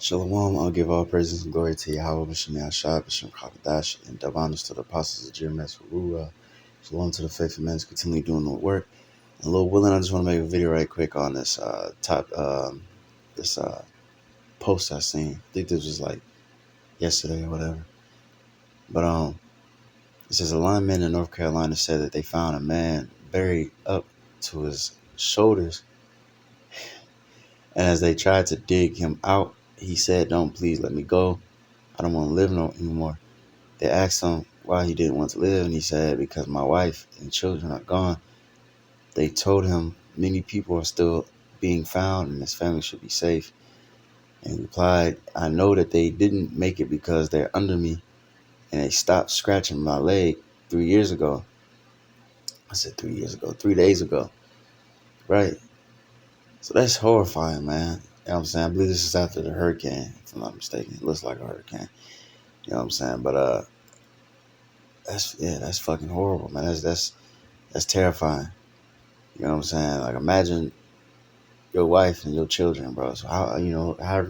Shalom, I'll give all praises and glory to Yahweh, B'Shem Yahshua, B'Shem Kakadash, and Davanus to the apostles of Jeremiah Rura. Shalom to the faithful men who continue doing the work. And Lord willing, I just want to make a video right quick on this this post I seen. I think this was like yesterday or whatever. But it says a lineman in North Carolina said that they found a man buried up to his shoulders, and as they tried to dig him out, he said, "Don't please let me go. I don't want to live anymore." They asked him why he didn't want to live, and he said, "Because my wife and children are gone." They told him many people are still being found and his family should be safe. And he replied, "I know that they didn't make it because they're under me and they stopped scratching my leg 3 years ago." I said 3 years ago, 3 days ago. Right. So that's horrifying, man. You know what I'm saying? I believe this is after the hurricane, if I'm not mistaken. It looks like a hurricane. You know what I'm saying? But that's fucking horrible, man. That's terrifying. You know what I'm saying? Like, imagine your wife and your children, bro. So however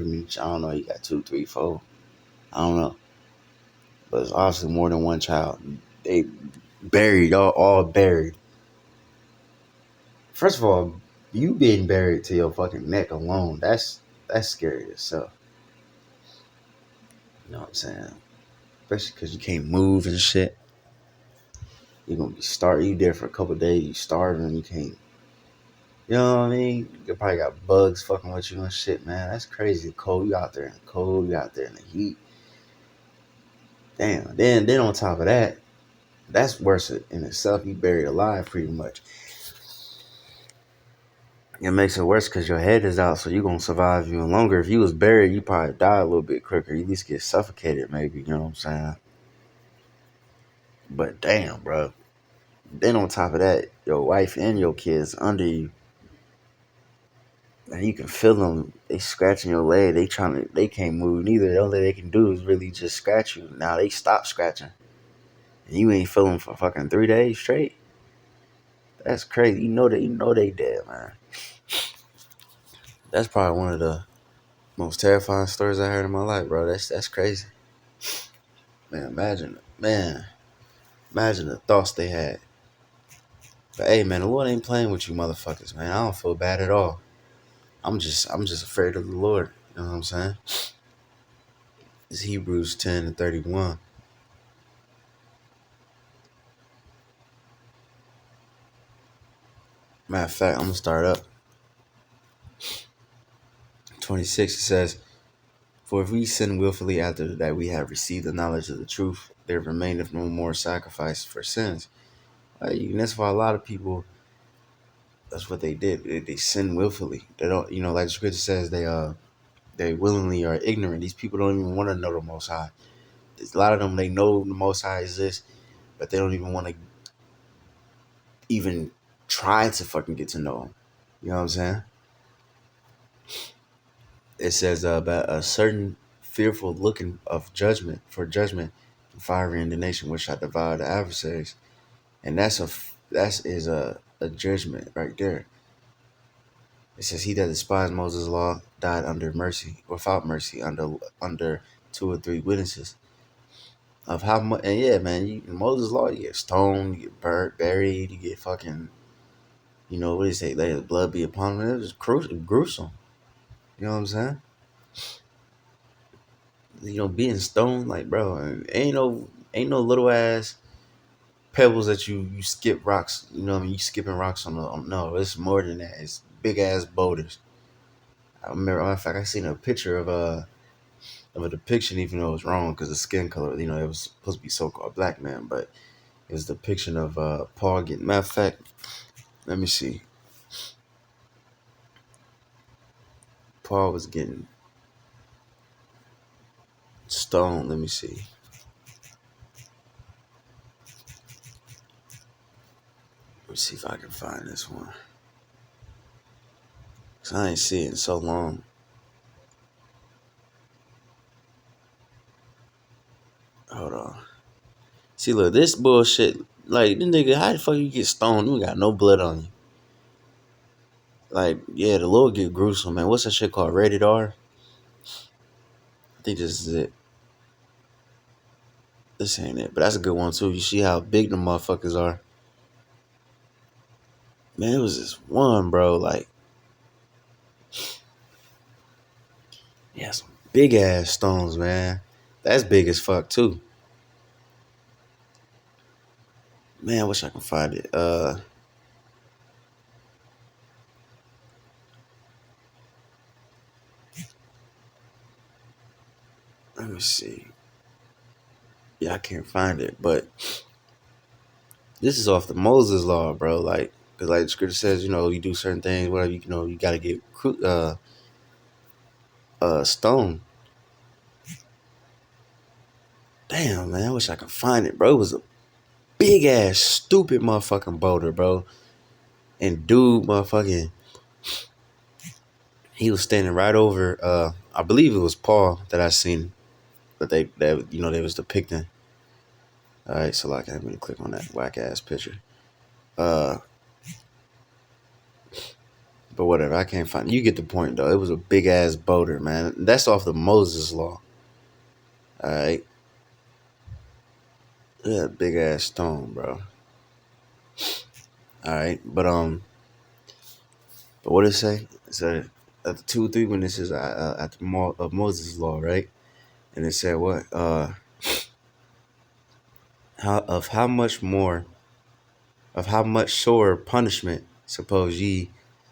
many, I don't know, you got 2, 3, 4. I don't know. But it's obviously more than one child. They buried, all buried. First of all, you being buried to your fucking neck alone, that's scary as hell. You know what I'm saying? Especially because you can't move and shit. You're gonna be starving. You there for a couple of days, you starving, you can't. You know what I mean? You probably got bugs fucking with you and shit, man. That's crazy. Cold, you out there in the cold, you out there in the heat. Damn. Then on top of that, that's worse in itself. You buried alive, pretty much. It makes it worse because your head is out, so you're gonna survive even longer. If you was buried, you probably die a little bit quicker. You at least get suffocated, maybe. You know what I'm saying? But damn, bro. Then on top of that, your wife and your kids under you. And you can feel them. They scratching your leg. They can't move neither. The only thing they can do is really just scratch you. Now they stop scratching. And you ain't feeling for fucking 3 days straight. That's crazy. You know they dead, man. That's probably one of the most terrifying stories I heard in my life, bro. That's crazy. Imagine the thoughts they had. But hey, man, the Lord ain't playing with you motherfuckers, man. I don't feel bad at all. I'm just afraid of the Lord. You know what I'm saying? It's Hebrews 10:31. Matter of fact, I'm gonna start up. 26, it says, "For if we sin willfully after that we have received the knowledge of the truth, there remaineth no more sacrifice for sins." And that's why a lot of people, that's what they did. They sin willfully. They don't, like the scripture says, they willingly are ignorant. These people don't even want to know the Most High. A lot of them, they know the Most High exists, but they don't even want to even try to fucking get to know him. You know what I'm saying? It says about a certain fearful looking of judgment, and fiery indignation which shall devour the adversaries. And that is a judgment right there. It says, "He that despised Moses' law died under mercy, without mercy, under 2 or 3 witnesses." Of how much, and yeah, man, Moses' law, you get stoned, you get burnt, buried, you get fucking, what do you say? Let his blood be upon him. It was gruesome. You know what I'm saying? Being stoned, like, bro, ain't no little ass pebbles that you skip rocks. You know what I mean? You skipping rocks no, it's more than that. It's big ass boulders. I remember, in fact, I seen a picture of a depiction, even though it was wrong because the skin color. It was supposed to be so-called black man, but it was a depiction of Paul getting. Matter of fact, let me see. Paul was getting stoned. Let me see. Let me see if I can find this one. Cause I ain't seen it in so long. Hold on. See, look, this bullshit. Like, this nigga, how the fuck you get stoned? You got no blood on you. Like, yeah, the Lord get gruesome, man. What's that shit called? Rated R? think this is it. This ain't it, but that's a good one too. You see how big the motherfuckers are. Man, it was this one, bro. Like, yeah, some big ass stones, man. That's big as fuck too. Man, I wish I could find it. Let me see. Yeah, I can't find it, but this is off the Moses law, bro. Like, cause like the scripture says, you do certain things, whatever, you gotta get stone. Damn, man, I wish I could find it, bro. It was a big ass, stupid motherfucking boulder, bro. And dude, motherfucking, he was standing right over. I believe it was Paul that I seen, but they was depicting. All right, so like, I'm gonna click on that whack ass picture. Uh, but whatever, I can't find. You get the point though. It was a big ass boulder, man. That's off the Moses law. All right, yeah, big ass stone, bro. All right, but what did it say? It said at the 2 or 3 witnesses at the of Moses law, right? And it said what? How much more of how much sorer punishment suppose ye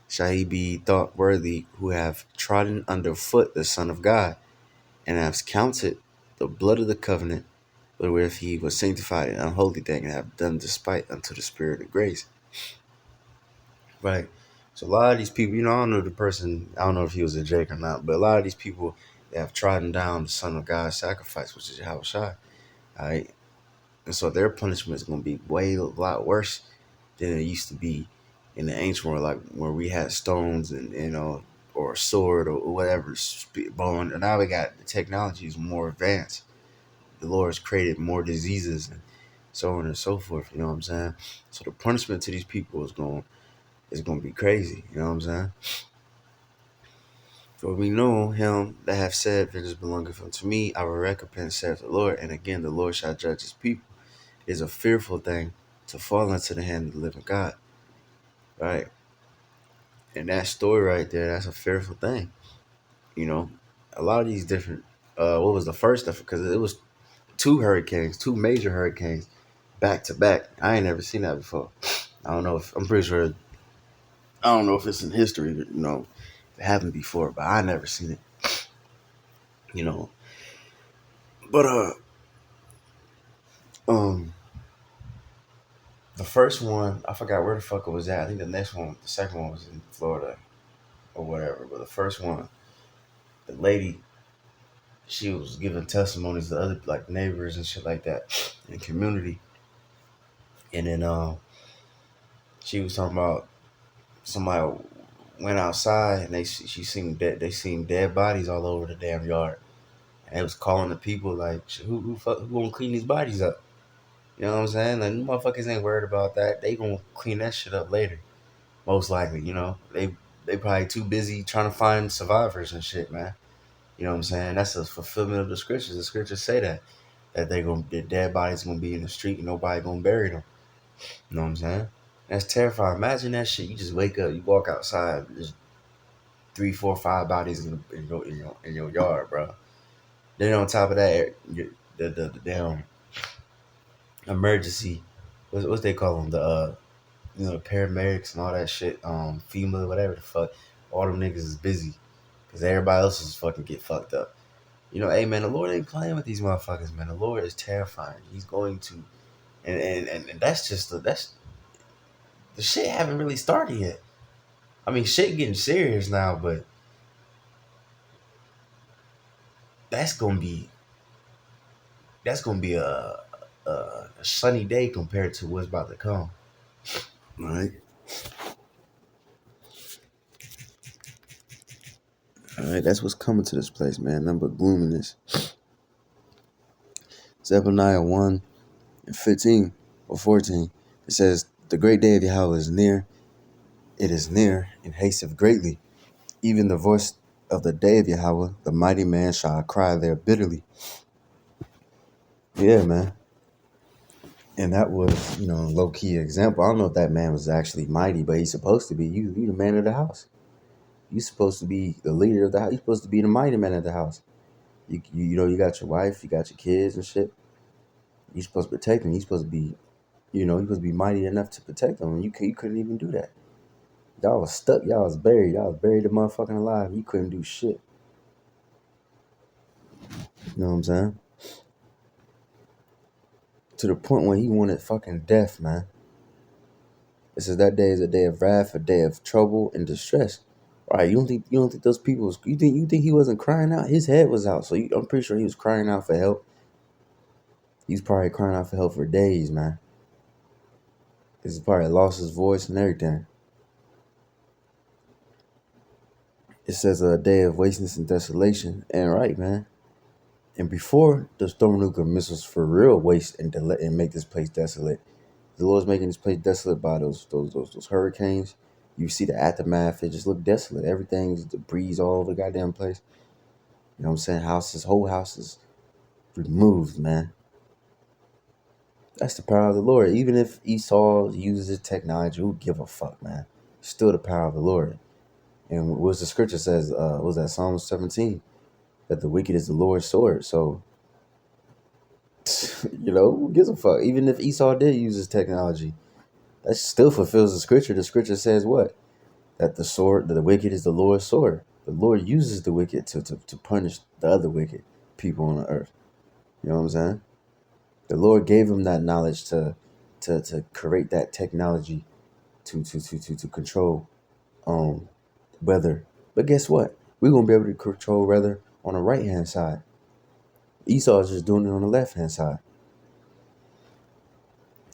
shall he be thought worthy who have trodden under foot the Son of God, and have counted the blood of the covenant wherewith he was sanctified an unholy thing, and have done despite unto the Spirit of grace. Right. So a lot of these people, I don't know the person, I don't know if he was a Jake or not, but a lot of these people that have trodden down the Son of God's sacrifice, which is Yahweh Shai. All right. And so their punishment is going to be way a lot worse than it used to be in the ancient world, like where we had stones and, or a sword or whatever, bone. And now we got the technology is more advanced. The Lord has created more diseases and so on and so forth. You know what I'm saying? So the punishment to these people is going to be crazy. You know what I'm saying? For we know him that have said, vengeance belongeth unto me, I will recompense, saith the Lord. And again, the Lord shall judge his people. It is a fearful thing to fall into the hand of the living God. Right? And that story right there, that's a fearful thing. A lot of these different, what was the first? Because it was two major hurricanes back to back. I ain't never seen that before. I don't know I'm pretty sure, I don't know if it's in history, it happened before, but I never seen it, you know. But, um, the first one, I forgot where the fuck it was at. I think the second one was in Florida or whatever. But the first one, the lady, she was giving testimonies to other like neighbors and shit like that in the community. And then she was talking about somebody went outside and they seen dead bodies all over the damn yard. And they was calling the people like, who gonna clean these bodies up? You know what I'm saying? Like, motherfuckers ain't worried about that. They gonna clean that shit up later. Most likely, they probably too busy trying to find survivors and shit, man. You know what I'm saying? That's a fulfillment of the scriptures. The scriptures say that their dead bodies gonna be in the street and nobody gonna bury them. You know what I'm saying? That's terrifying. Imagine that shit. You just wake up, you walk outside, there's 3, 4, 5 bodies in your yard, bro. Then on top of that, the damn emergency, what they call them, the paramedics and all that shit, FEMA, whatever the fuck, all them niggas is busy because everybody else is fucking get fucked up. Hey man, the Lord ain't playing with these motherfuckers, man. The Lord is terrifying. He's going to, and that's the shit haven't really started yet. I mean, shit getting serious now, but that's gonna be a sunny day compared to what's about to come. All right. All right, that's what's coming to this place, man. Nothing but gloominess. Zephaniah 1 and 15 or 14. It says, the great day of Yahweh is near. It is near and hasteth greatly. Even the voice of the day of Yahweh, the mighty man shall cry there bitterly. Yeah, man. And that was, low key example. I don't know if that man was actually mighty, but he's supposed to be. You the man of the house. You supposed to be the leader of the house. You're supposed to be the mighty man of the house. You got your wife, you got your kids and shit. You're supposed to protect them. You're supposed to be, you're supposed to be mighty enough to protect them. And you couldn't even do that. Y'all was stuck. Y'all was buried. Y'all was buried the motherfucking alive. You couldn't do shit. You know what I'm saying? To the point when he wanted fucking death, man. It says that day is a day of wrath, a day of trouble and distress. All right, you don't think those people was, you think he wasn't crying out? His head was out, so I'm pretty sure he was crying out for help. He's probably crying out for help for days, man. He's probably lost his voice and everything. It says a day of wasteness and desolation, and right, man. And before the thermonuclear missiles for real waste and make this place desolate, the Lord's making this place desolate by those hurricanes. You see the aftermath; it just looked desolate. Everything's debris all over the goddamn place. You know what I'm saying? Whole houses removed, man. That's the power of the Lord. Even if Esau uses his technology, who give a fuck, man? Still the power of the Lord. And what the scripture says, was that Psalm 17, that the wicked is the Lord's sword. So, who gives a fuck? Even if Esau did use his technology, that still fulfills the scripture. The scripture says what? That the wicked is the Lord's sword. The Lord uses the wicked to punish the other wicked people on the earth. You know what I'm saying? The Lord gave him that knowledge to create that technology to control weather. But guess what? We're gonna be able to control weather on the right hand side. Esau is just doing it on the left hand side.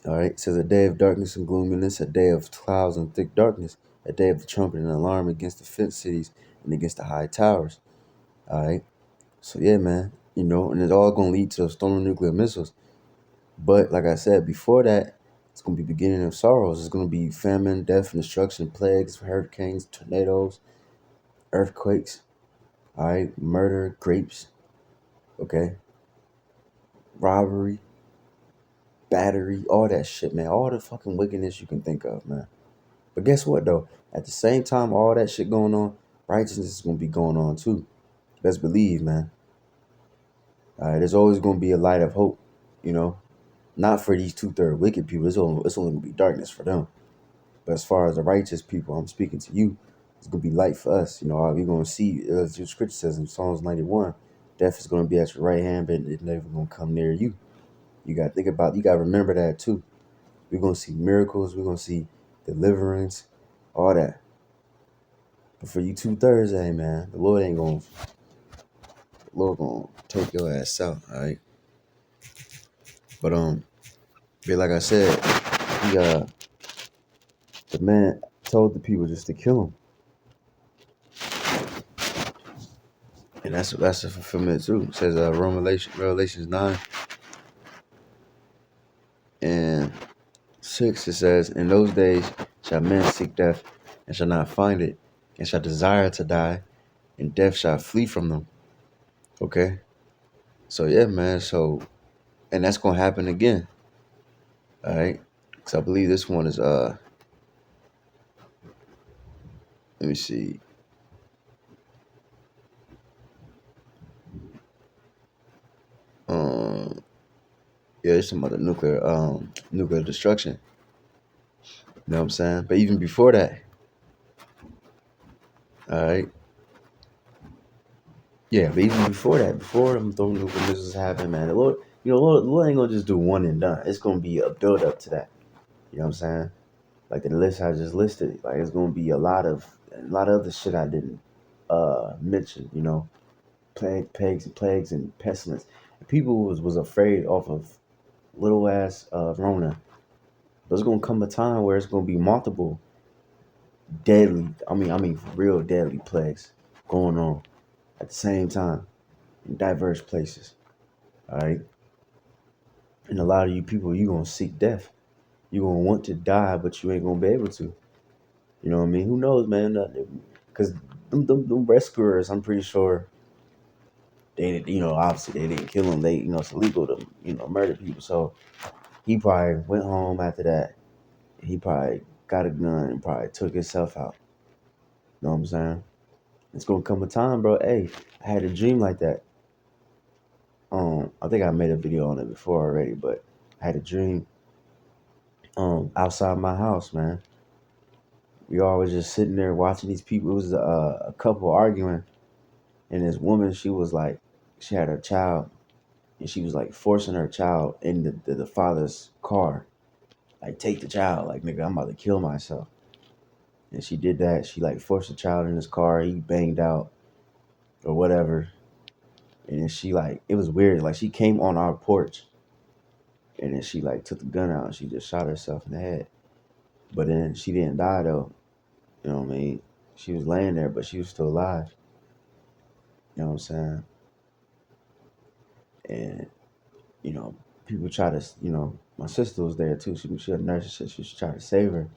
All right. It says a day of darkness and gloominess, a day of clouds and thick darkness, a day of the trumpet and alarm against the fenced cities and against the high towers. All right. So yeah, man. And it's all gonna lead to thermonuclear missiles. But like I said before that, it's gonna be beginning of sorrows. It's gonna be famine, death, and destruction, plagues, hurricanes, tornadoes, earthquakes. All right, murder, grapes. Okay, robbery, battery, all that shit, man. All the fucking wickedness you can think of, man. But guess what, though? At the same time, all that shit going on, righteousness is gonna be going on too. Best believe, man. All right, there's always gonna be a light of hope. Not for these 2/3 wicked people. It's only gonna be darkness for them. But as far as the righteous people, I'm speaking to you. It's gonna be light for us. We're gonna see, as the scripture says in Psalms 91, death is gonna be at your right hand, but it's never gonna come near you. You gotta you gotta remember that too. We're gonna see miracles. We're gonna see deliverance, all that. But for you 2/3, hey man, the Lord gonna take your ass out, all right. But like I said, he the man told the people just to kill him. And that's a fulfillment too. It says Revelations 9 and 6. It says, in those days shall men seek death and shall not find it, and shall desire to die, and death shall flee from them. Okay? So yeah, man. And that's gonna happen again. All right? Because I believe this one is let me see. Yeah, it's some other nuclear destruction. You know what I'm saying? But even before that, all right. Yeah, but even before that, before them throwing nuclear missiles happen, man, the Lord ain't gonna just do one and done. It's gonna be a build up to that. You know what I'm saying? Like the list I just listed, like it's gonna be a lot of other shit I didn't mention. Plagues and pestilence. And people was afraid off of little ass Rona. There's gonna come a time where it's gonna be multiple deadly. I mean, real deadly plagues going on at the same time in diverse places. All right, and a lot of you people, you gonna seek death. You gonna want to die, but you ain't gonna be able to. You know what I mean? Who knows, man? Because them rescuers, I'm pretty sure they, obviously they didn't kill him. They, it's illegal to, murder people. So he probably went home after that. He probably got a gun and probably took himself out. You know what I'm saying? It's gonna come a time, bro. Hey, I had a dream like that. I think I made a video on it before already, but I had a dream. Outside my house, man. We all was just sitting there watching these people. It was a couple arguing, and this woman, she was like, she had her child, and she was like forcing her child in the father's car. Like, take the child. Like, nigga, I'm about to kill myself. And she did that. She like forced the child in his car. He banged out or whatever. And then she like, it was weird. Like, she came on our porch, and then she like took the gun out and she just shot herself in the head. But then she didn't die though. You know what I mean? She was laying there, but she was still alive. You know what I'm saying? And, people try to, my sister was there too. She a nurse and shit. She tried to save her.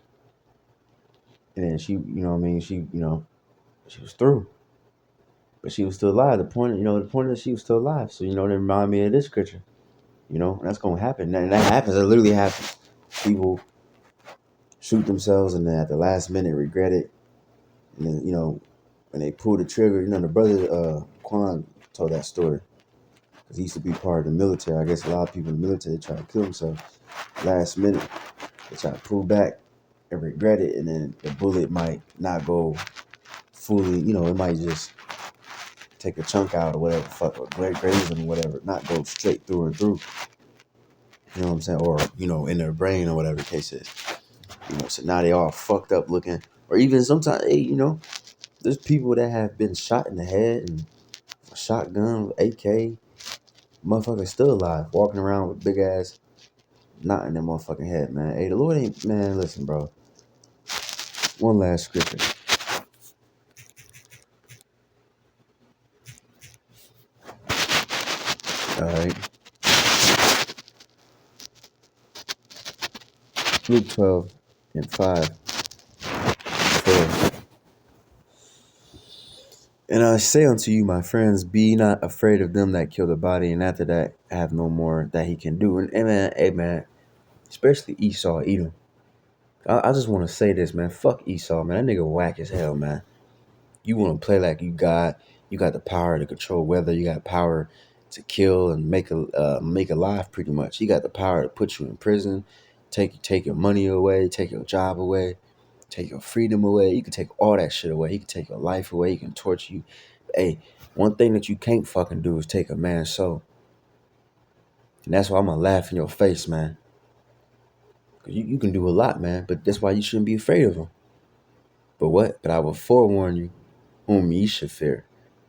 And then she, you know what I mean? She, she was through. But she was still alive. The point is she was still alive. So, that remind me of this scripture. That's going to happen. And that happens. It literally happens. People shoot themselves and then at the last minute regret it. And then, when they pull the trigger, the brother Quan told that story. Because he used to be part of the military. I guess a lot of people in the military try to kill themselves. Last minute, they try to pull back and regret it. And then the bullet might not go fully, it might just take a chunk out or whatever, or graze them or whatever, not go straight through and through. You know what I'm saying? Or, in their brain or whatever the case is. So now they all fucked up looking. Or even sometimes, hey, there's people that have been shot in the head and a shotgun, AK, motherfuckers still alive, walking around with big ass knot in their motherfucking head, man. Hey, the Lord ain't, man, listen, bro. One last scripture. All right. Luke 12 and 5. 4. And I say unto you, my friends, be not afraid of them that kill the body, and after that have no more that he can do. And amen, especially Esau, Edom. I just want to say this, man. Fuck Esau, man. That nigga whack as hell, man. You want to play like you got the power to control weather. You got power to kill and make alive, pretty much. You got the power to put you in prison, take your money away, take your job away, take your freedom away. You can take all that shit away. He can take your life away. He can torture you. Hey, one thing that you can't fucking do is take a man's soul. And that's why I'm going to laugh in your face, man. Because you can do a lot, man. But that's why you shouldn't be afraid of him. But what? But I will forewarn you whom ye should fear.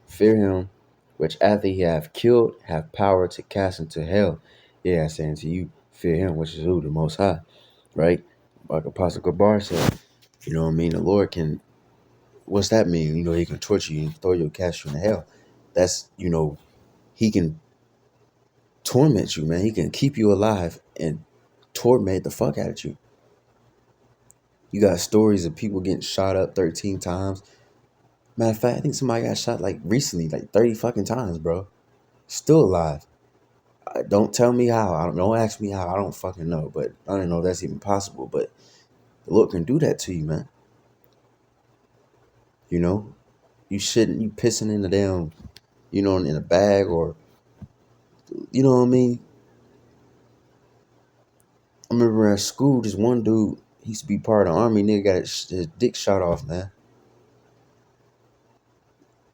Fear him, which after he have killed, have power to cast into hell. Yeah, I say unto you, fear him, which is who? The Most High. Right? Like Apostle Gabar said, you know what I mean? The Lord can, what's that mean? He can torture you and throw you, cast you into hell. That's, he can torment you, man. He can keep you alive and torment the fuck out of you. You got stories of people getting shot up 13 times. Matter of fact, I think somebody got shot like recently, like 30 fucking times, bro. Still alive. Don't tell me how. Don't ask me how. I don't fucking know. But I don't know if that's even possible. But the Lord can do that to you, man. You shouldn't. You pissing in the damn, in a bag or, you know what I mean? I remember at school, this one dude, he used to be part of the army. Nigga got his dick shot off, man.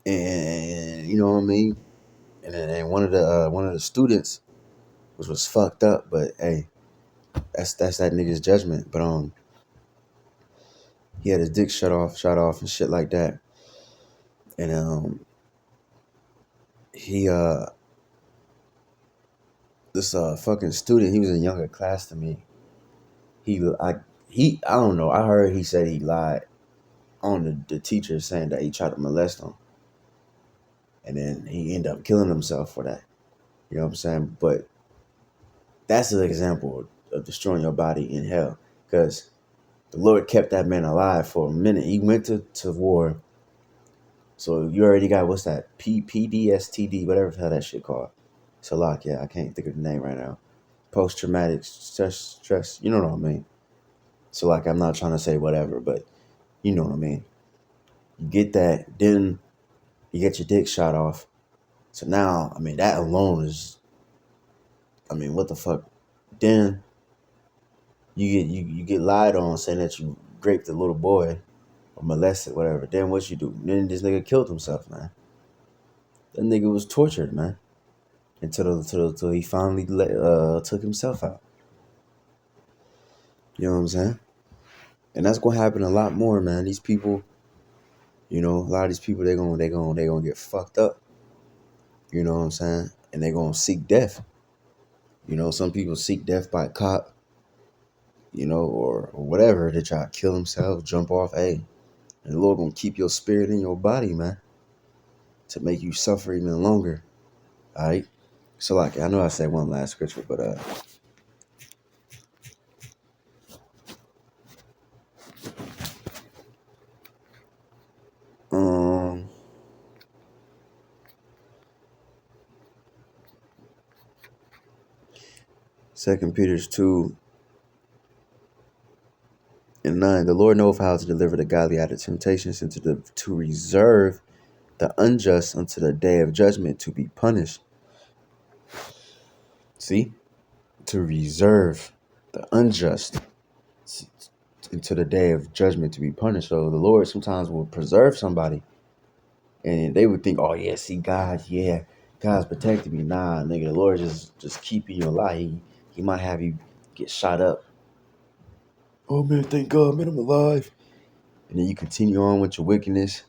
And you know what I mean? And one of the students was fucked up. But hey, that's that nigga's judgment. But he had his dick shot off and shit like that. And he this fucking student, he was in a younger class than me. I don't know. I heard he said he lied on the teacher saying that he tried to molest him. And then he ended up killing himself for that. You know what I'm saying? But that's an example of destroying your body in hell. Because the Lord kept that man alive for a minute. He went to war So you already got, what's that? PDSTD, whatever the hell that shit called. So like, yeah, I can't think of the name right now. Post traumatic stress. You know what I mean? So like, I'm not trying to say whatever, but you know what I mean. You get that, then you get your dick shot off. So now, I mean, that alone is, I mean, what the fuck? Then you get lied on saying that you raped a little boy or molested, whatever. Then what you do? Then this nigga killed himself, man. That nigga was tortured, man, until he finally took himself out. You know what I'm saying? And that's gonna happen a lot more, man. These people, you know, a lot of these people, they gonna get fucked up. You know what I'm saying? And they gonna seek death. You know, some people seek death by cop, you know, or whatever. They try to kill themselves, jump off. Hey, and the Lord gonna keep your spirit in your body, man, to make you suffer even longer. All right. So like, I know I said one last scripture, but um, 2 Peter 2:9. The Lord knoweth how to deliver the godly out of temptations, and to reserve the unjust unto the day of judgment to be punished. See, to reserve the unjust into the day of judgment to be punished. So the Lord sometimes will preserve somebody, and they would think, oh yeah, see, God, yeah, God's protecting me. Nah, nigga, the Lord just keeping you alive. He might have you get shot up. Oh man, thank God, man, I'm alive. And then you continue on with your wickedness.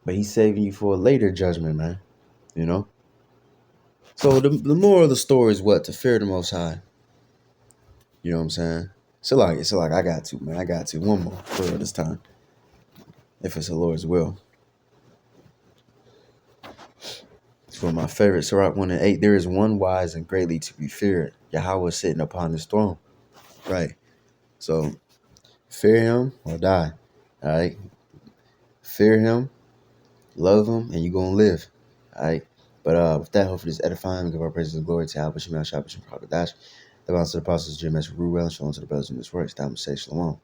But he's saving you for a later judgment, man. You know? So the moral of the story is what? To fear the Most High. You know what I'm saying? So like I got to, man. I got to. One more for real this time. If it's the Lord's will. It's one of my favorites. Sirach 1:8. There is one wise and greatly to be feared. Yahweh is sitting upon his throne. Right. So fear him or die. All right. Fear him, love him, and you're gonna live. All right. But with that, hopefully it's edifying. We give our praises and glory to Al Bashim Al Shabbat Shem Dash. The balance of the apostles, Jim S. Ruel, and shalom to the brothers in this work. Time to say shalom.